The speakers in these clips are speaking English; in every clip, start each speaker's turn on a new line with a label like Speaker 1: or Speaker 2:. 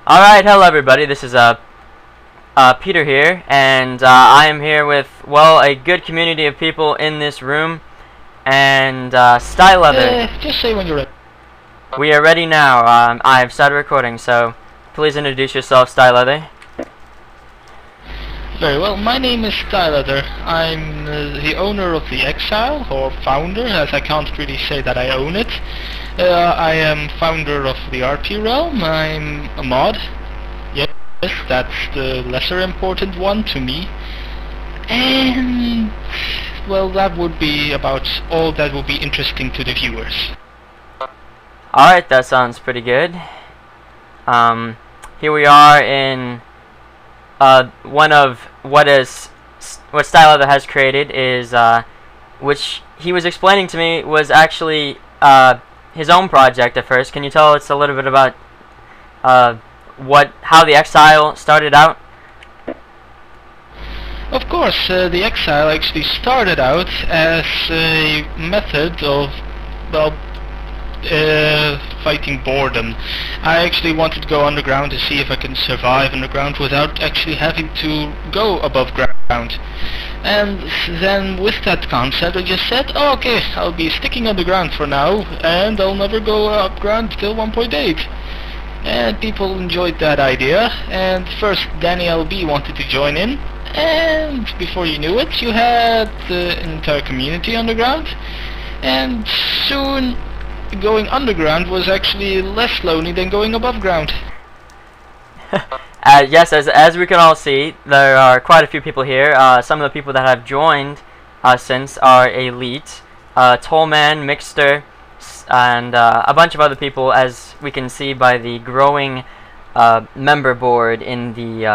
Speaker 1: Alright, hello everybody, this is Peter here, and I am here with, well, a good community of people in this room, and Stylether.
Speaker 2: Just say when you're ready.
Speaker 1: We are ready now. I've started recording, so please introduce yourself, Stylether.
Speaker 2: Very well, my name is Stylether. I'm the owner of the Exile, or founder, as I can't really say that I own it. I am founder of the RP Realm. I'm a mod. Yes, that's the lesser important one to me. And, well, that would be about all that would be interesting to the viewers.
Speaker 1: Alright, that sounds pretty good. Here we are in one of what Stylether has created is which he was explaining to me was actually his own project at first. Can you tell us a little bit about how the Exile started out?
Speaker 2: Of course, the Exile actually started out as a method of, well, fighting boredom. I actually wanted to go underground to see if I can survive underground without actually having to go above ground. And then with that concept I just said, oh, okay, I'll be sticking underground for now and I'll never go up ground till 1.8. And people enjoyed that idea, and first Danny LB wanted to join in, and before you knew it you had the entire community underground, and soon going underground was actually less lonely than going above ground.
Speaker 1: Yes, as we can all see, there are quite a few people here. Some of the people that have joined since are Elite, Tollman, Mixter, and a bunch of other people, as we can see by the growing member board in the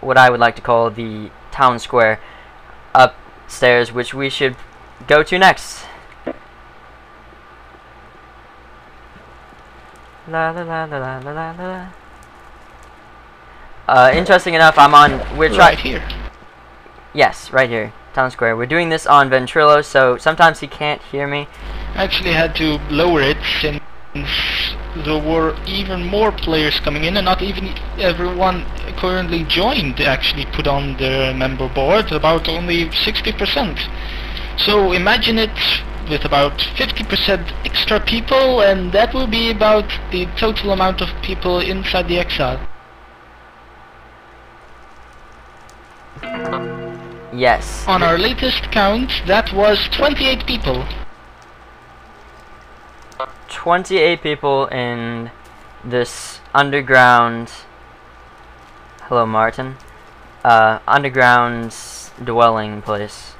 Speaker 1: what I would like to call the town square upstairs, which we should go to next. La la la la la la la. Interesting enough, we're
Speaker 2: right here.
Speaker 1: Yes, right here, town square. We're doing this on Ventrilo, so sometimes he can't hear me.
Speaker 2: I actually had to lower it since there were even more players coming in, and not even everyone currently joined actually put on the member board, about only 60%. So imagine it with about 50% extra people, and that will be about the total amount of people inside the Exile.
Speaker 1: Yes.
Speaker 2: On our latest count, that was 28 people.
Speaker 1: 28 people in this underground... Hello, Martin. Underground dwelling place.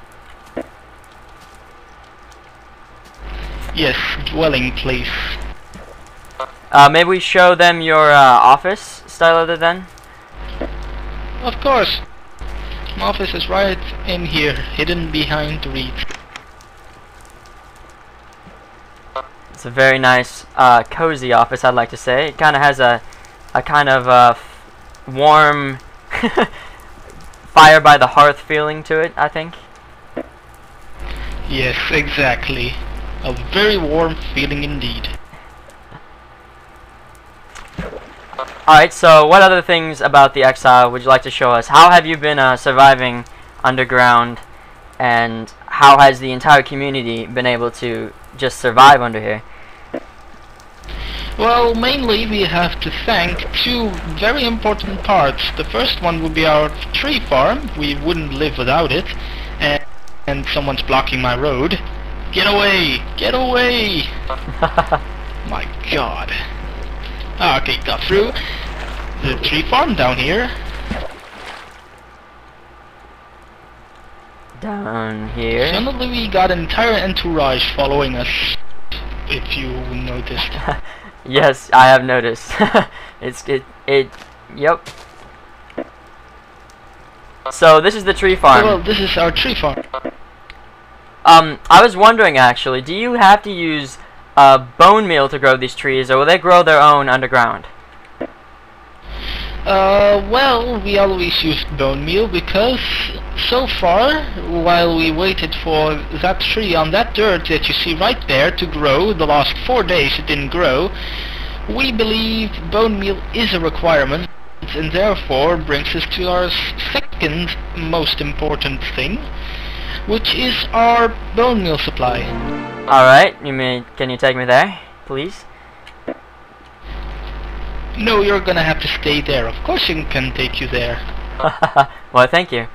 Speaker 2: Yes, dwelling place.
Speaker 1: Maybe we show them your office, Stylether, then?
Speaker 2: Of course. My office is right in here, hidden behind the reeds.
Speaker 1: It's a very nice, cozy office, I'd like to say. It kind of has a kind of warm, fire by the hearth feeling to it, I think.
Speaker 2: Yes, exactly. A very warm feeling indeed.
Speaker 1: Alright, so what other things about the Exile would you like to show us? How have you been surviving underground, and how has the entire community been able to just survive under here?
Speaker 2: Well, mainly we have to thank two very important parts. The first one would be our tree farm. We wouldn't live without it. And someone's blocking my road. Get away! Get away! My god. Okay, got through. The tree farm down here.
Speaker 1: Down here.
Speaker 2: Suddenly we got an entire entourage following us, if you noticed.
Speaker 1: Yes, I have noticed. Yep. So this is the tree farm.
Speaker 2: Well, this is our tree farm.
Speaker 1: I was wondering actually, do you have to use bone meal to grow these trees, or will they grow their own underground?
Speaker 2: Well, we always used bone meal because so far, while we waited for that tree on that dirt that you see right there to grow, the last 4 days it didn't grow, we believe bone meal is a requirement, and therefore brings us to our second most important thing, which is our bone meal supply.
Speaker 1: Alright, can you take me there, please?
Speaker 2: No, you're gonna have to stay there. Of course I can take you there.
Speaker 1: Well, thank you.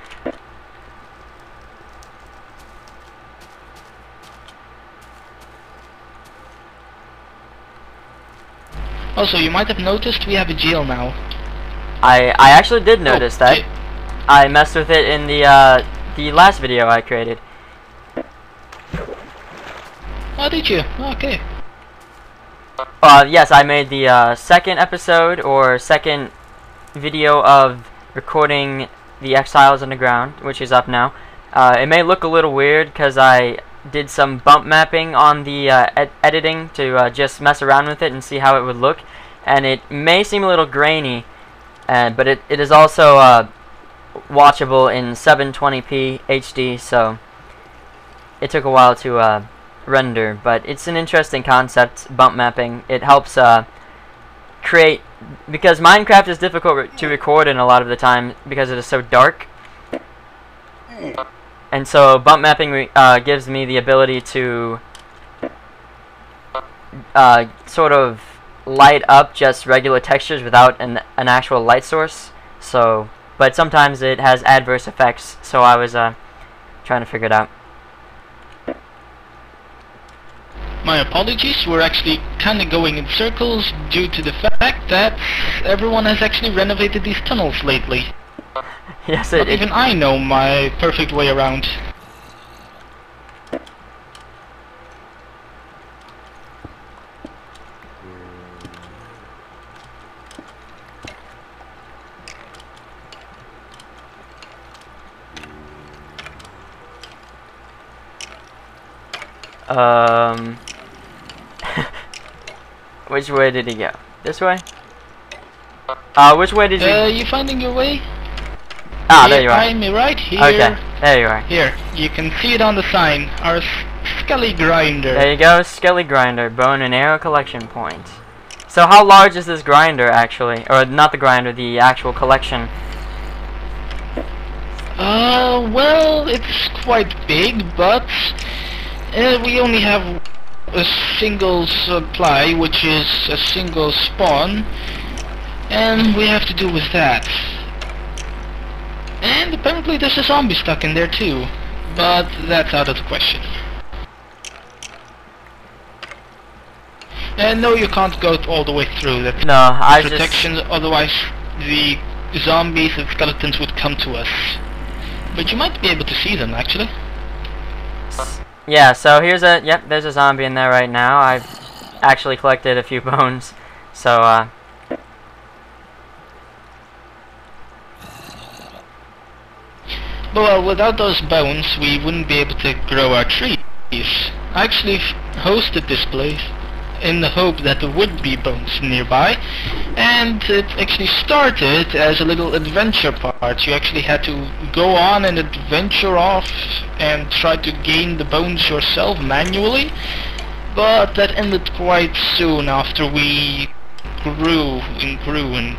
Speaker 2: Also, you might have noticed we have a jail now.
Speaker 1: I actually did notice that. I messed with it in the last video I created.
Speaker 2: Oh, did you? Okay.
Speaker 1: Yes, I made the second episode or second video of recording the Exiles Underground, which is up now. It may look a little weird because I did some bump mapping on the editing to just mess around with it and see how it would look, and it may seem a little grainy, but it is also watchable in 720p HD, so it took a while to render, but it's an interesting concept, bump mapping. It helps create, because Minecraft is difficult to record in a lot of the time because it is so dark, and so bump mapping gives me the ability to sort of light up just regular textures without an actual light source. So, but sometimes it has adverse effects, so I was trying to figure it out.
Speaker 2: My apologies, we're actually kinda going in circles due to the fact that everyone has actually renovated these tunnels lately.
Speaker 1: Yes,
Speaker 2: Not even I know my perfect way around.
Speaker 1: Which way did he go? This way? Which way did you...
Speaker 2: You finding your way?
Speaker 1: Ah, there you are.
Speaker 2: Find me right here.
Speaker 1: Okay, there you are.
Speaker 2: Here, you can see it on the sign. Our Skelly Grinder.
Speaker 1: There you go, Skelly Grinder, bone and arrow collection point. So how large is this grinder actually? Or not the grinder, the actual collection?
Speaker 2: Well, it's quite big, but we only have a single supply, which is a single spawn, and we have to do with that. And apparently there's a zombie stuck in there too, but that's out of the question. And no, you can't go all the way through that.
Speaker 1: No, I
Speaker 2: protection, otherwise the zombies and skeletons would come to us. But you might be able to see them actually.
Speaker 1: Yeah, so here's a, yep, there's a zombie in there right now. I've actually collected a few bones, so,
Speaker 2: well, without those bones, we wouldn't be able to grow our trees. I actually hosted this place in the hope that there would be bones nearby, and it actually started as a little adventure part. You actually had to go on and adventure off and try to gain the bones yourself manually, but that ended quite soon after we grew and grew and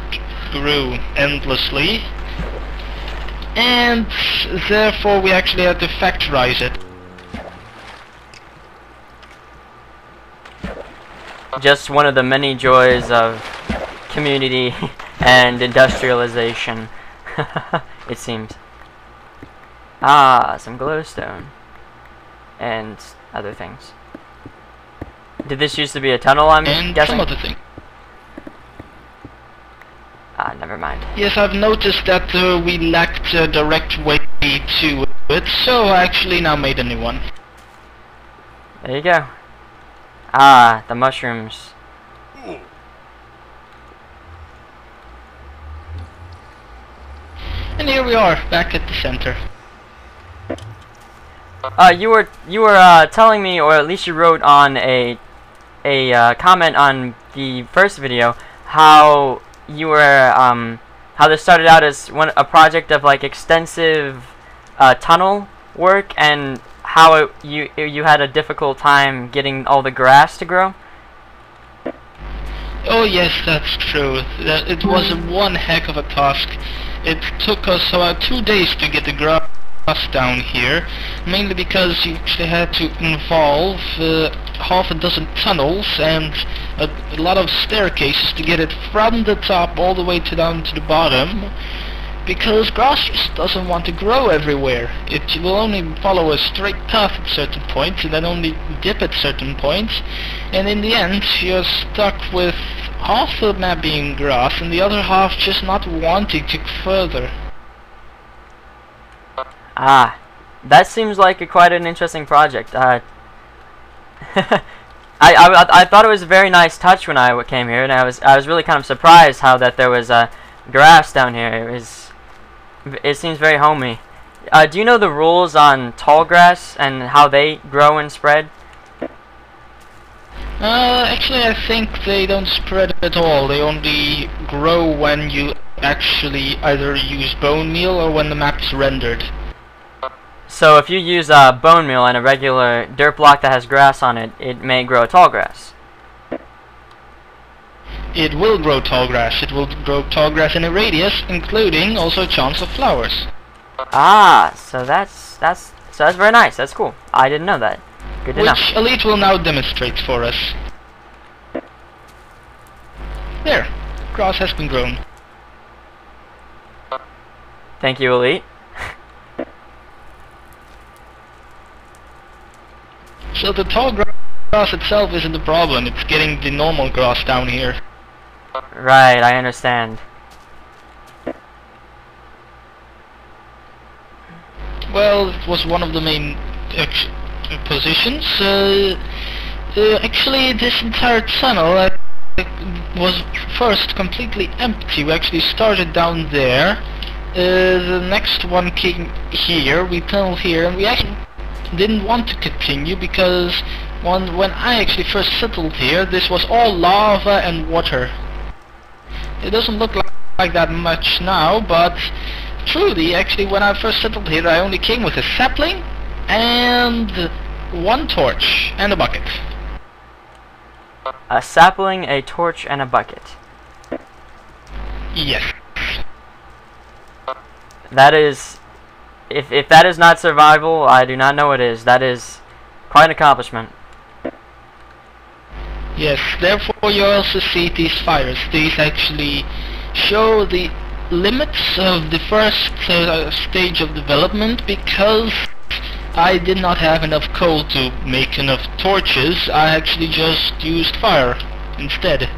Speaker 2: grew endlessly, and therefore we actually had to factorize it.
Speaker 1: just one of the many joys of community and industrialization, it seems. Ah, some glowstone. And other things. Did this used to be a tunnel, I'm guessing?
Speaker 2: Some other thing.
Speaker 1: Ah, never mind.
Speaker 2: Yes, I've noticed that we lacked a direct way to it, so I actually now made a new one.
Speaker 1: There you go. Ah, the mushrooms.
Speaker 2: And here we are, back at the center.
Speaker 1: You were telling me, or at least you wrote on a comment on the first video, how you were how this started out as a project of like extensive tunnel work, and how you had a difficult time getting all the grass to grow.
Speaker 2: Oh yes, that's true. It was one heck of a task. It took us about 2 days to get the grass down here, mainly because you actually had to involve half a dozen tunnels and a lot of staircases to get it from the top all the way down to the bottom, because grass just doesn't want to grow everywhere. It will only follow a straight path at certain points and then only dip at certain points, and in the end you're stuck with half the map being grass and the other half just not wanting to go further.
Speaker 1: Ah, that seems like quite an interesting project. I thought it was a very nice touch when I came here, and I was really kind of surprised how that there was grass down here. It seems very homey. Do you know the rules on tall grass and how they grow and spread?
Speaker 2: Actually I think they don't spread at all. They only grow when you actually either use bone meal or when the map's rendered.
Speaker 1: So if you use bone meal and a regular dirt block that has grass on it, it may grow tall grass.
Speaker 2: It will grow tall grass. It will grow tall grass in a radius, including also a chance of flowers.
Speaker 1: Ah, so that's very nice. That's cool. I didn't know that. Good to know.
Speaker 2: Which Elite will now demonstrate for us. There, grass has been grown.
Speaker 1: Thank you, Elite.
Speaker 2: So the tall grass itself isn't the problem, it's getting the normal grass down here.
Speaker 1: Right, I understand.
Speaker 2: Well, it was one of the main positions. Actually, this entire tunnel was first completely empty. We actually started down there. The next one came here, we tunneled here, and we actually didn't want to continue because when I actually first settled here, this was all lava and water. It doesn't look like that much now, but truly, actually, when I first settled here, I only came with a sapling and one torch and a bucket.
Speaker 1: A sapling, a torch, and a bucket.
Speaker 2: Yes.
Speaker 1: That is... If that is not survival, I do not know what is. That is quite an accomplishment.
Speaker 2: Yes, therefore you also see these fires. These actually show the limits of the first stage of development, because I did not have enough coal to make enough torches. I actually just used fire instead.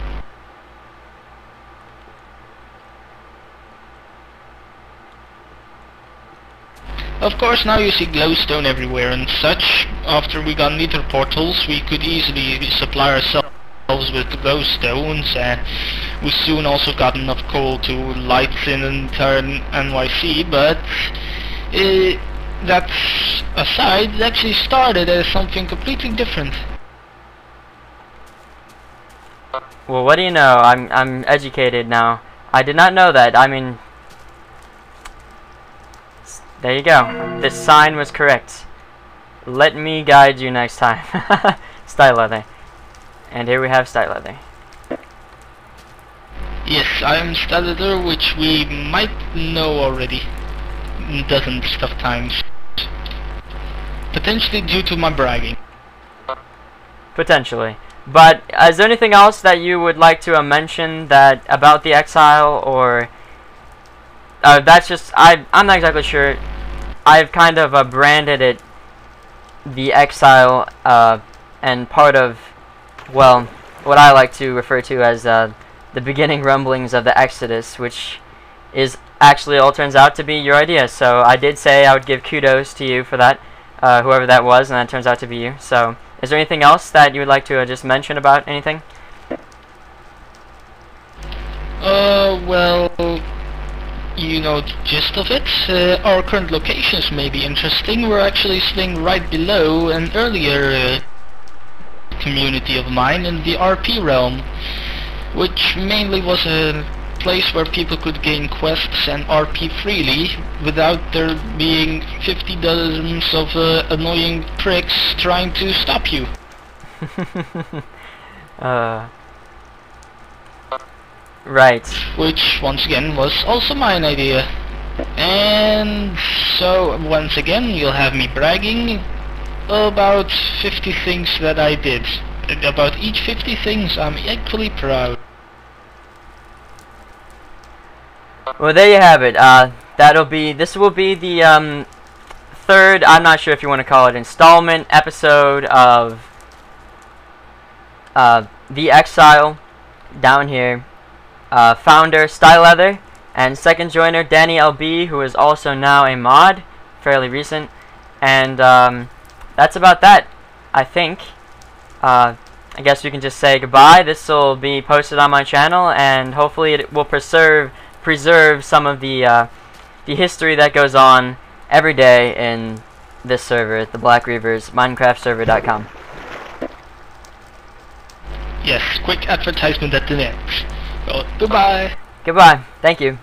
Speaker 2: Of course, now you see glowstone everywhere and such. After we got nether portals, we could easily supply ourselves with glowstones, and we soon also got enough coal to light in entire NYC, but that aside, it actually started as something completely different.
Speaker 1: Well, what do you know? I'm educated now. I did not know that. I mean, there you go. This sign was correct. Let me guide you next time. Stylether. And here we have Stylether.
Speaker 2: Yes, I am Stylether, which we might know already dozens of times. Potentially due to my bragging.
Speaker 1: Potentially. But is there anything else that you would like to mention that about the Exile, or that's just I'm not exactly sure. I've kind of branded it the Exile and part of, well, what I like to refer to as the beginning rumblings of the Exodus, which is actually all turns out to be your idea. So I did say I would give kudos to you for that, whoever that was, and that turns out to be you. So is there anything else that you would like to just mention about anything?
Speaker 2: Well, you know the gist of it. Our current locations may be interesting. We're actually sitting right below an earlier community of mine in the RP realm, which mainly was a place where people could gain quests and RP freely without there being 50 dozens of annoying pricks trying to stop you.
Speaker 1: Right.
Speaker 2: which once again was also mine idea. And so once again you'll have me bragging about 50 things that I did. About each 50 things I'm equally proud.
Speaker 1: Well, there you have it. This will be the third, I'm not sure if you want to call it installment episode of the Exile down here. Founder Stylether, and second joiner Danny LB, who is also now a mod, fairly recent. And that's about that, I think. I guess we can just say goodbye. This will be posted on my channel, and hopefully it will preserve some of the history that goes on every day in this server, the Black Reavers, MinecraftServer.com.
Speaker 2: Yes, quick advertisement at the end. Well, goodbye.
Speaker 1: Goodbye. Thank you.